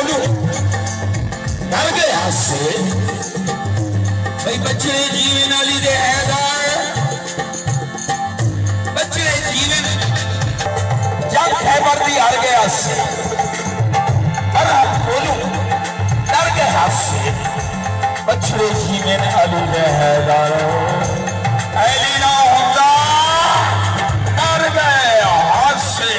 बोलूं डर गया से भाई बच्चे जीवन वाली दे हैदार बच्चे जीवन जब खैबर दी हर गया से पर बोलूं डर गया से बच्चे जीवन वाली दे हैदार ऐली ना होता डर गया से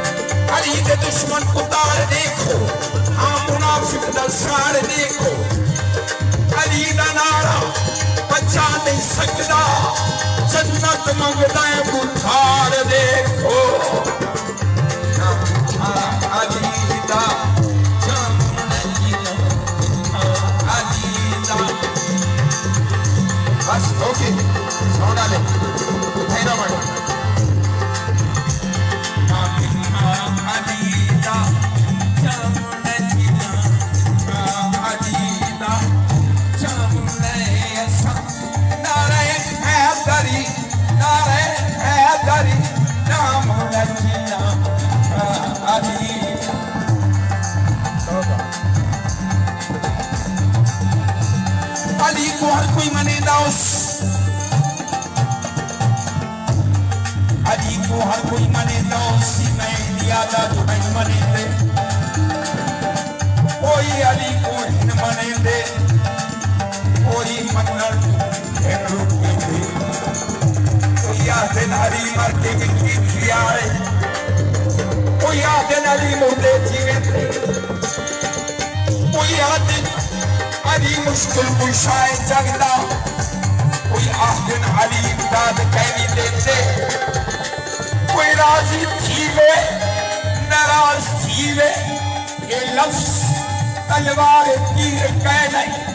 दुश्मन उतार देखो हाँ मुनाफिक दसार देखो अली दा नारा बचा नहीं सकता जन्नत मंगदा है बुखार देखो अली दा बस ओके सोना ले थैना मत अली को हर कोई मनेदा अली को हर कोई मनेदा उसी में लियादा जो नहीं मनेदे कोई अली को हिन मनेदे कोई मनन हिन रुकेदे कोई आते नारी मर के की खियाए कोई आते नारी मुर्दे जीवे कोई आते अली मुश्किल कुशाए जगदा कोई आखिर अली इमदाद कहनी देते कोई राजी थीवे नाराज थीवे ये लफ्ज तलवार तीर कह नहीं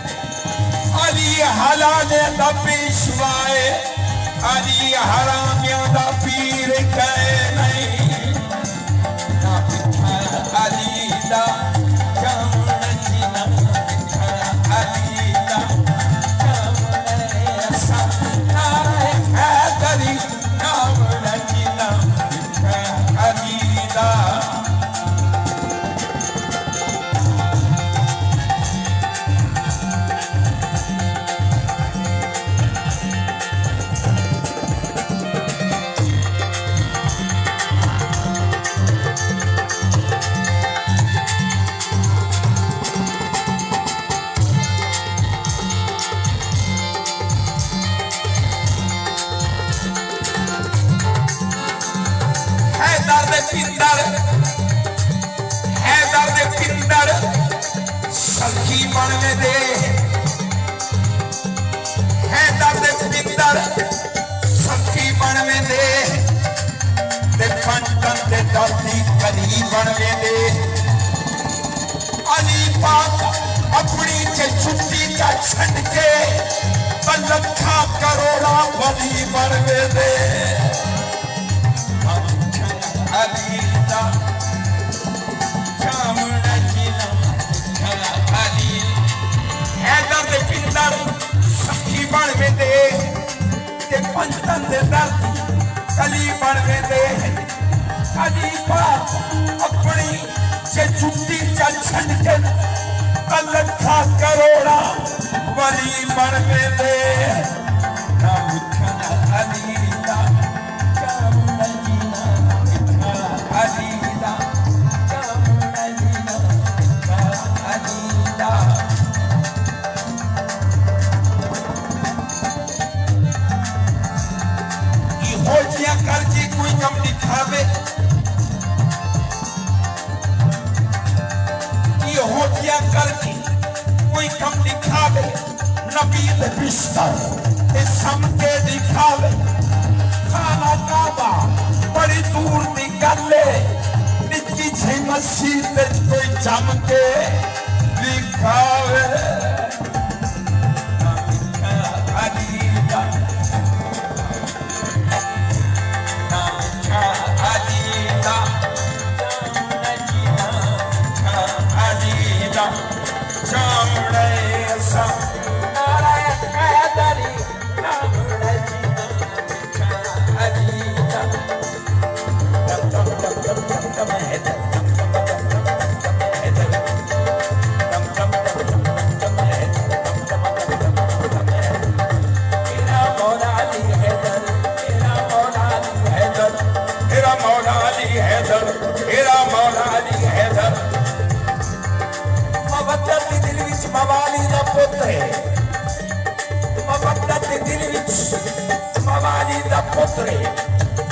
अली हलाने दा पेशवाए अली हरामियों दा पीर कह नहीं अली दा सखी बनने दे है दर्द पिंदर सखी बनने दे ते पंचन ते दर्दी कली बनने दे अली पाक अपनी चे छुट्टी का छंड के लखा करोड़ा बली बनने दे अली दा सखी बन में दे पंचन दे दर्द बनवे दे अलीपा अपनी जे जुटी चा छंड के लखा करोड़ा वली बनवे दे ना मिठा अलीदा जामुना जीना मिठा अलीदा जामुना जीना मिठा अलीदा होजिया करके कोई कम दिखावे ये होजिया करके कोई कम दिखावे नबील बिस्तर इस समके दिखावे खाना काबा बड़ी दूर निकाले निकी छे मस्जिद कोई जम के दिखावे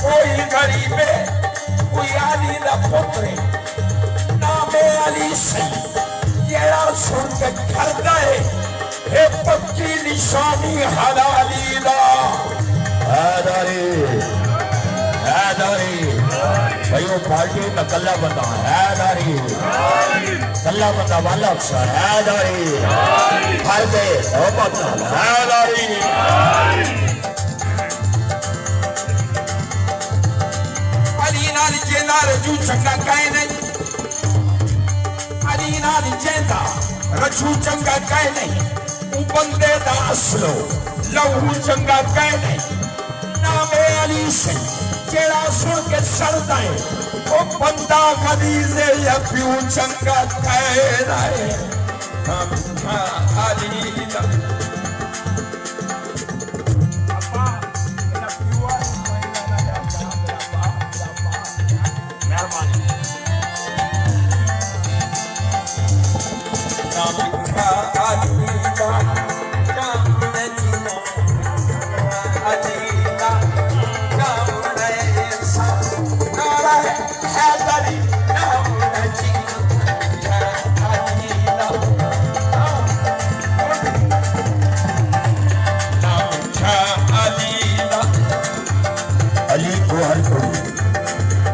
कोई गरीबे कोई आली दा पुत्रे नामे अली से जेड़ा सुन के करदा है पक्की निशानी हलाली दा हैदरी भाई वो पार्टी में कल्ला बंदा हैदरी कल्ला बंदा वाला अक्सर हैदरी हर दे ओ बंदा हैदरी रजू चंगा कहे नहीं अली नाल जेंदा रजू चंगा कहे नहीं वो बंदे दा असलो लहू चंगा कहे नहीं नामे अली से जेड़ा सुन के सड़दा है वो बंदा गलीजे या प्यू चंगा कहे नहीं हम अली दा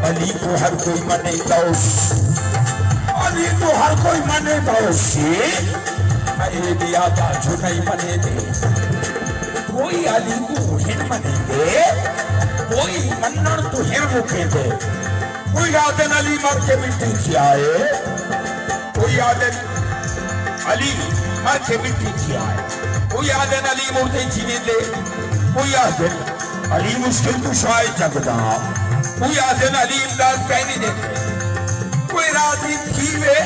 अली को हर कोई मने अली को हर कोई मने अरे दिया बाजू नहीं मने दे कोई अली को हिन मने दे कोई मन्नर तो हिर मुखे दे कोई आदन अली मर के मिट्टी खियाए कोई आदन अली मर के मिट्टी खियाए कोई आदन अली मुर्दे जीने दे कोई आदन अली मुश्किल कुशाए जगदा कोई आदन अली इमदाद कहने देते कोई राजी थी वे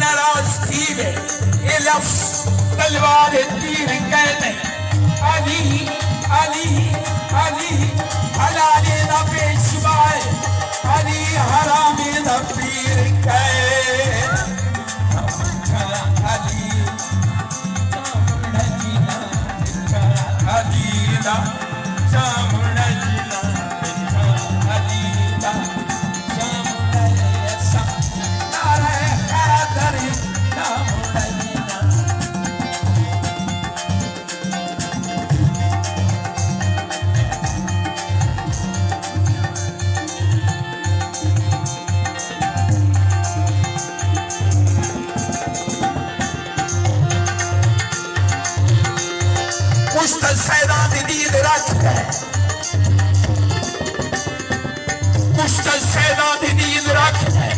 नाराज थी वे ये लफ्ज तलवार तीर कहने अली अली अली हलाले ना पेशवाए अली हरामे ना पीर कहे अली अलीदा सामने जिला अलीदा सामने सा नारे हैदरी सामने जिला मुश्तल सैदा दीद रखता है मुश्तल सैदा दीद रखता है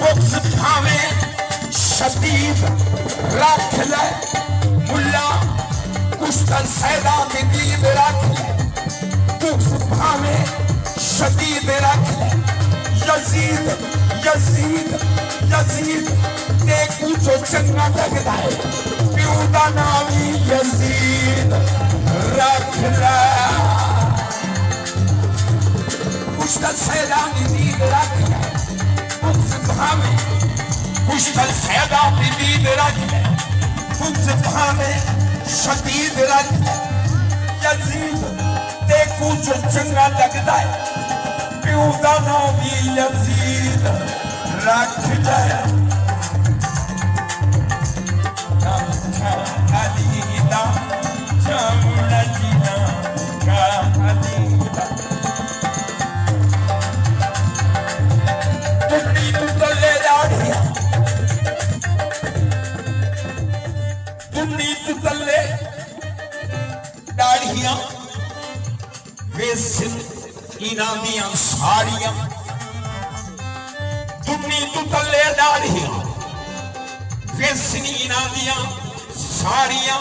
बुक्स भावे शदीद रख ले मुल्ला मुश्तल सैदा दीद रख ले बुक्स भावे शदीद रख यजीद यजीद यजीद ते कुछ चंगा लगता है प्यो का नाम ही यजीद रख ला कुश्तल सैदानी नींद रख मुझसे भावे कुश्तल सैदानी नींद रख मुझसे भावे शदीद रख यजीद ते कुछ चंगा लगता है प्यो का नाम ही यजीद रख जाए अलीदा जामुना जीना का अलीदा तुमनी तुतले दाढ़िया तुमनी तुतले दाढ़िया वेसिन इनामियां साड़ियां तुमनी तुतले दाढ़िया वेसिन इनामियां साड़ियां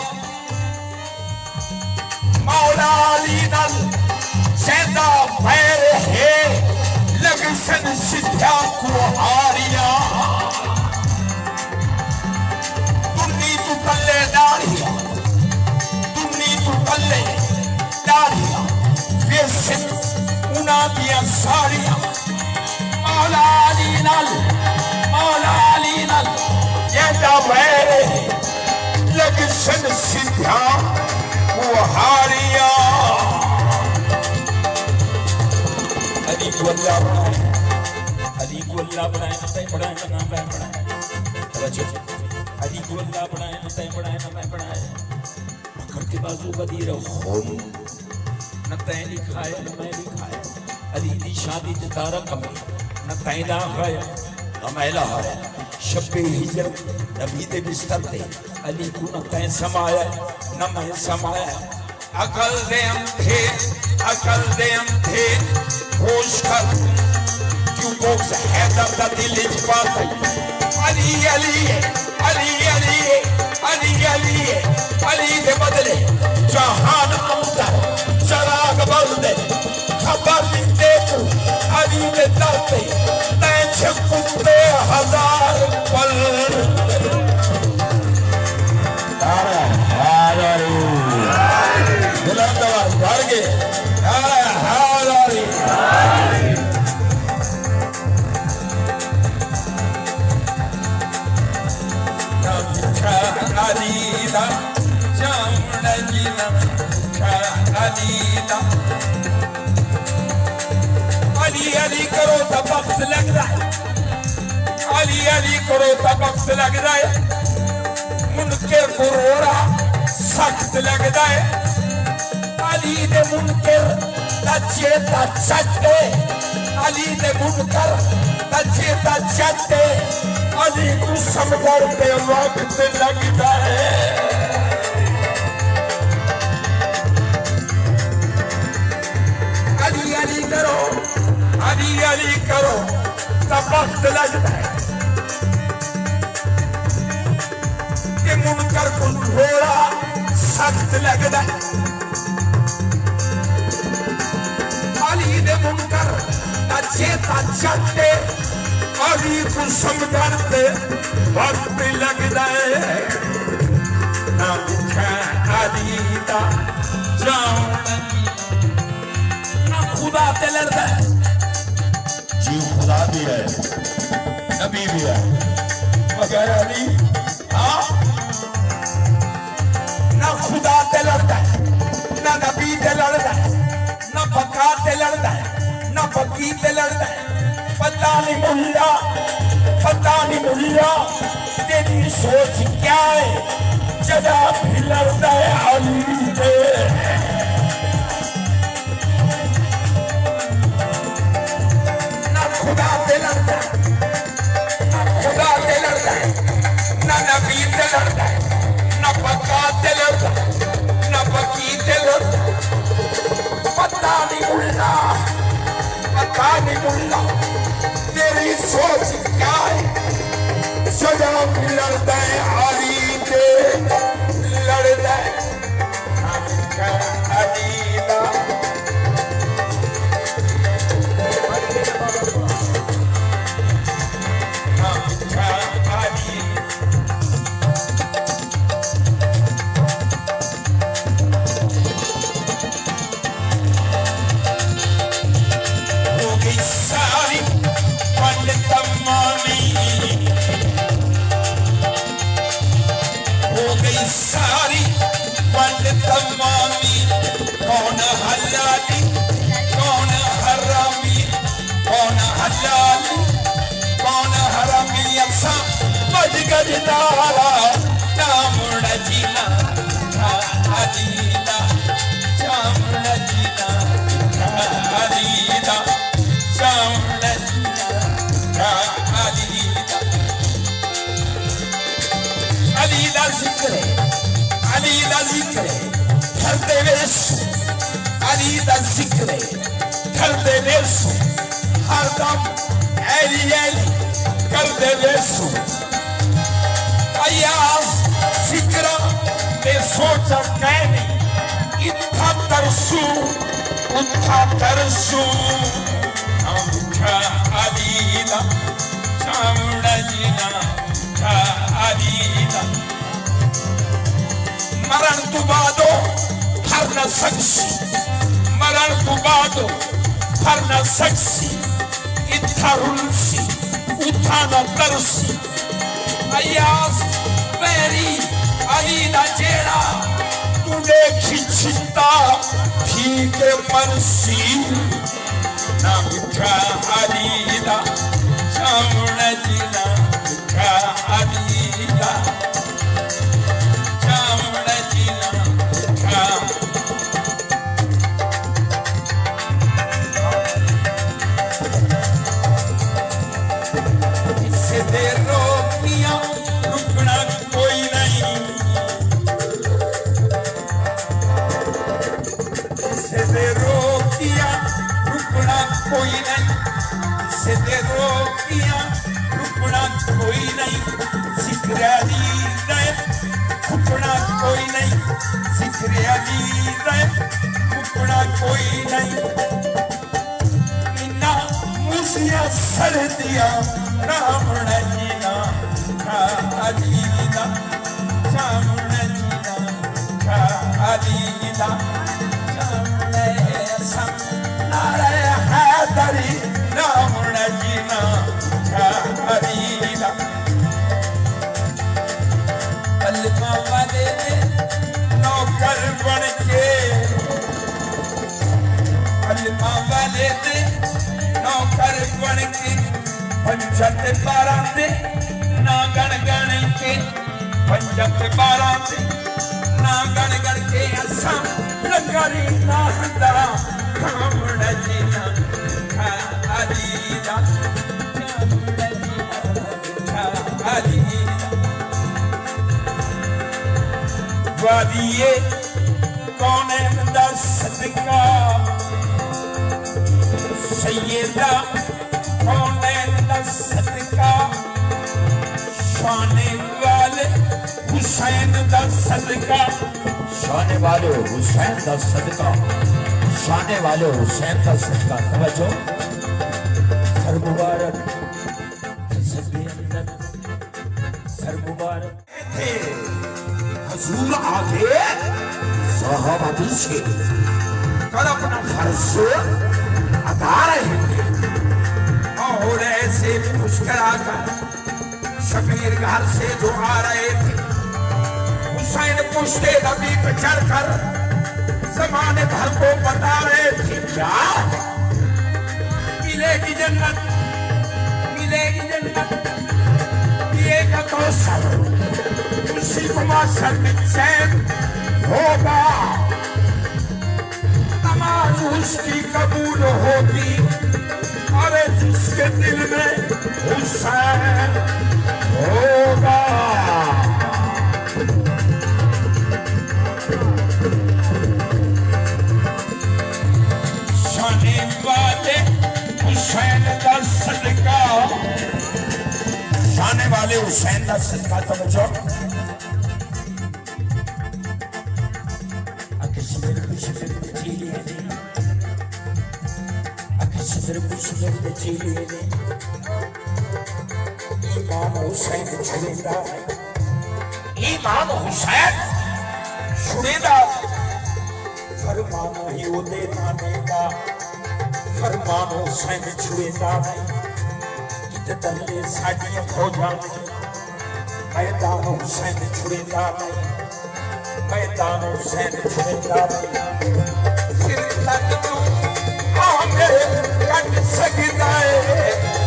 मौला अली नल सैदा पैर है लगसन सिद्धा कुहारियां तुमनी तुतले दाढ़िया तुमनी तुतले दाढ़िया वेसिन उनामियां साड़ियां मौला अली नल सैदा पैर लगसन सिद्धा कुहारियां अली को अल्लाह बनाए नते पढ़ाए ना मैं पढ़ाए अली को अल्लाह बनाए नते पढ़ाए ना मैं पढ़ाए मकर के बाजू बदी रहो नते लिखाए न मैं लिखाए अली दी शादी ते तारा कमी न तैदा खाया न मैला है शब्बे हिजरत नबी दे बिस्तर ते अली को न तै समाया न मैं समाया अकल दे अंधे होश कर क्यों बोक्स हैदर दा दिल च पाते अली अली अली अली अली अली अली दे बदले जहान अमतर चराग बलदे खबर दे तू अली दे दाते तै छकुते हजार पल अली अली करो तो वक्त लग रहा है अली अली करो तो वक्त लग रहा है मुनकर को रोड़ा सख्त लगता है अली दे मुनकर चेता चटे अली दे मुनकर चेता चटे अली को समझर पे वक्त लगता है अली करो तब वक्त लगता है कि मुनकर को थोड़ा सख्त लगता है अली दे मुनकर चेता चटे अली को समझर पे वक्त लगता है ना अली दा जाऊं ना खुदा ते लड़ता है जी खुदा भी है नबी भी है मगर अली ना खुदा ते लड़ता है ना नबी ते लड़ता है ना बका ते लड़ता है ना बकी ते लड़ता है पता नहीं मुल्ला तेरी सोच क्या है जदा भी लड़ता है अली से खुदा से लड़ता है ना नबी से लड़ता है ना बका से लड़ता है ना बकी से लड़ता है पता नहीं मुल्ला तेरी सोच क्या है सजा भी लड़ता है अली से लड़ता है अली लाली कौन हरामी असा बज गजदारा चामुंड जीना अलीला चामुंड जीना अलीला चामुंड जीना अलीला अलीला जिक्र अलीला जिक्र करते वेसु अलीला जिक्र करते वेसु हरदम ऐली ऐली करते वेसु अयास जिक्र में सोचा कहने इतना तरसू उठा तरसू हमका अलीला चामुंड जीना अलीला मरण तू बादो हर न सकसी मरण तू बादो हर न सकसी इत्था रुलसी उठा न तरसी अयास पैरी अलीला जेड़ा तूने खिंचता ठीक परसी ना उठा अलीला चामुंड जीना अलीला चामुंड जीना इससे देर रोकियां रुकना कोई नहीं इससे देर रोकियां रुकना कोई नहीं इससे देर रोकियां रुकना कोई नहीं जिक्र अली दे रुकना कोई नहीं जिक्र अली दे रुकना कोई नहीं इन्ना मुझिया सर दिया रावण जीना अलीला चामुंड जीना अलीला चामुंड सम नारे हैदरी रावण जीना अलीला अल्लाह वाले ने नौकर बन के अल्लाह वाले ने नौकर बन के पंचत बारह दे ना गण गण के पंचत बारह दे ना गण गण के असा लगरी ना हंदा चामुंड जीना अलीला चामुंड जीना अलीला वादिए कौने दा सदका सैयदा कौने दा सदका शाने वाले हुसैन दा सदका शाने वाले हुसैन दा सदका शाने वाले हुसैन दा सदका तवज्जो सर मुबारक सर मुबारक थे हुजूर आगे साहबा पीछे कर अपना फर्ज अदा रहे थे और ऐसे मुस्कुरा कर शबीर घर से जो आ रहे थे हुसैन पुश्ते नबी पे चढ़कर ज़माने भर को बता रहे थे क्या मिलेगी जन्नत पिएगा कौसर उसी को माशर में चैन होगा नमाज उसकी कबूल होगी और जिसके दिल में हुसैन होगा शाने वाले हुसैन का सदका शाने वाले हुसैन का सदका तवज्जो इमाम हुसैन छुड़ेगा इमाम हुसैन छुड़ेगा फरमाना ही वो देना देगा फरमान हुसैन छुड़ेगा इतने साड़ियां खो जाने मैदान हुसैन छुड़ेगा मैदान हुसैन छुड़ेगा फिर तक तू आगे कट सकता है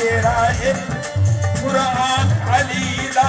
तेरा है कुरान अली दा